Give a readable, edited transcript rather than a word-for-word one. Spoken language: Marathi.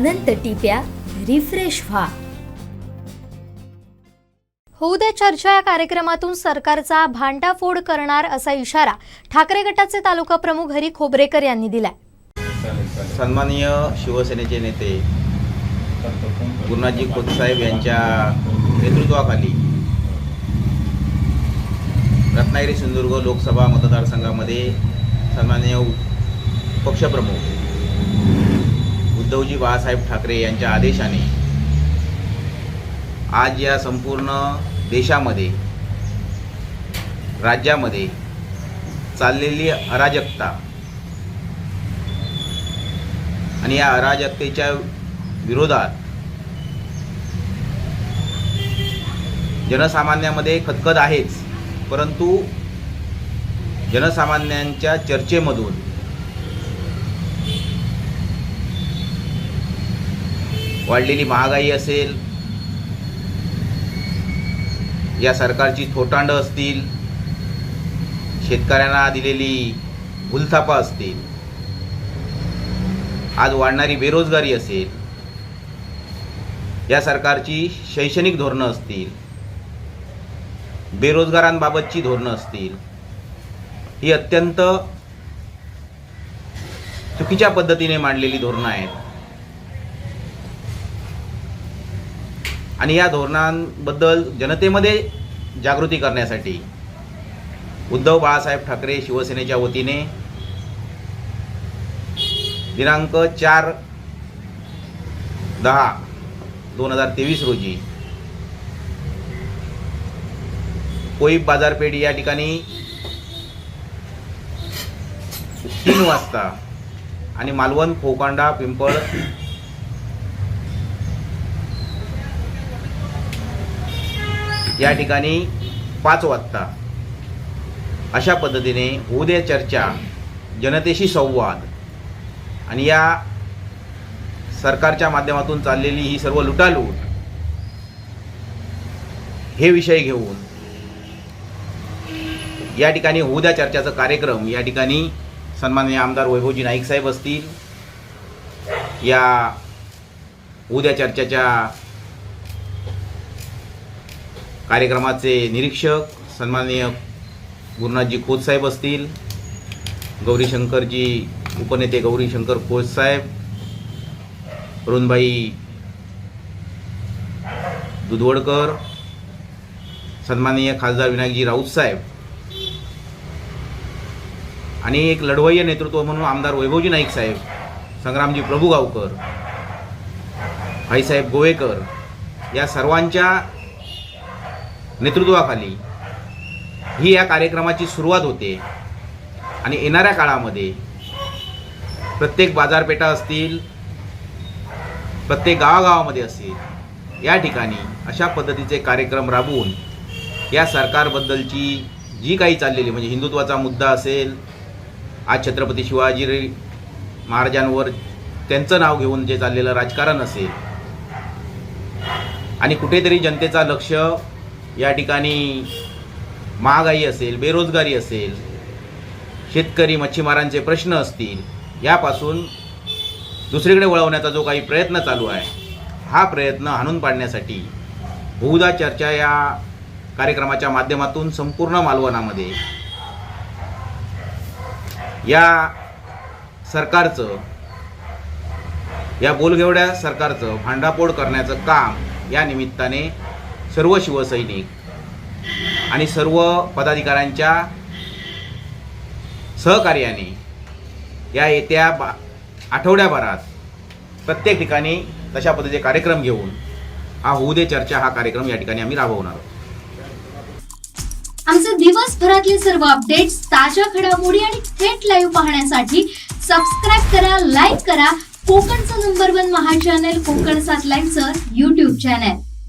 अनंत टिप्या रिफ्रेश व्हा. होऊ द्या चर्चा या कार्यक्रमातून सरकारचा भांडाफोड करणार असा इशारा ठाकरे गटाचे तालुका प्रमुख हरी खोबरेकर यांनी दिलाय. सन्माननीय शिवसेनेचे नेते गुरुनाथजी खोतसाहेब यांच्या नेतृत्वाखाली रत्नागिरी सिंधुदुर्ग लोकसभा मतदारसंघामध्ये सन्माननीय पक्षप्रमुख उद्धवजी बाळासाहेब ठाकरे यांच्या आदेशाने आज या संपूर्ण देशामध्ये राज्यामध्ये चाललेली अराजकता आणि या अराजकतेच्या विरोधात जनसामान्यामध्ये खदखद आहेच, परंतु जनसामान्यांच्या चर्चेमधून वाढलेली महागाई असेल, या सरकारची थोटांड असतील, शेतकऱ्यांना दिलेली भूलथापा असतील, आज वाढणारी बेरोजगारी असेल, या सरकारची शैक्षणिक धोरणं असतील, बेरोजगारांबाबतची धोरणं असतील, ही अत्यंत चुकीच्या पद्धतीने मांडलेली धोरणं आहेत. आणि या धोरणांबद्दल जनतेमध्ये जागृती करण्यासाठी उद्धव बाळासाहेब ठाकरे शिवसेनेच्या वतीने दिनांक 4/10/2023 रोजी कोईप बाजारपेठ या ठिकाणी 3 वाजता आणि मालवण फोकांडा पिंपळ या ठिकाणी 5 वाजता अशा पद्धतीने होऊ दे चर्चा, जनतेशी संवाद आणि या सरकारच्या माध्यमातून चाललेली ही सर्व लुटालूट हे विषय घेऊन या ठिकाणी होऊ द्या चर्चाचा कार्यक्रम या ठिकाणी सन्माननीय आमदार वैभवजी नाईक साहेब असतील, या होऊ द्या चर्चाच्या कार्यक्रमाचे निरीक्षक सन्माननीय गुरुनाथजी खोतसाहेब असतील, गौरीशंकरजी उपनेते गौरीशंकर खोतसाहेब, अरुणबाई दुधवडकर, सन्माननीय खासदार विनायकजी राऊत साहेब आणि एक लढवय्य नेतृत्व म्हणून आमदार वैभवजी नाईक साहेब, संग्रामजी प्रभुगावकर, भाईसाहेब गोवेकर या सर्वांच्या नेतृत्वाखाली ही या कार्यक्रमाची सुरुवात होते. आणि येणाऱ्या काळामध्ये प्रत्येक बाजारपेठा असतील, प्रत्येक गावागावामध्ये असतील, या ठिकाणी अशा पद्धतीचे कार्यक्रम राबवून या सरकारबद्दलची जी काही चाललेली म्हणजे हिंदुत्वाचा मुद्दा असेल, आज छत्रपती शिवाजी महाराजांवर त्यांचं नाव घेऊन जे चाललेलं राजकारण असेल आणि कुठेतरी जनतेचा लक्ष या ठिकाणी महागाई असेल, बेरोजगारी असेल, शेतकरी मच्छीमारांचे प्रश्न असतील, यापासून दुसरीकडे वळवण्याचा जो काही प्रयत्न चालू आहे, हा प्रयत्न हाणून पाडण्यासाठी बहुधा चर्चा या कार्यक्रमाच्या माध्यमातून संपूर्ण मालवणामध्ये या सरकारचं, या बोलगेवड्या सरकारचं भांडाफोड करण्याचं काम या निमित्ताने सर्व शिवसैनिक आणि सर्व पदाधिकाऱ्यांच्या सहकार्याने या येत्या आठवड्याभरात प्रत्येक ठिकाणी तशा पद्धतीचे कार्यक्रम घेऊन हा होऊ दे चर्चा हा कार्यक्रम या ठिकाणी आम्ही राबवणार आहोत. आमचे दिवसभरातले सर्व अपडेट्स, ताज्या घडामोडी आणि थेट लाईव्ह पाहण्यासाठी सबस्क्राईब करा, लाईक करा कोकणचं नंबर 1 महा चॅनल कोकण 7 लाईव्हचं YouTube चॅनल.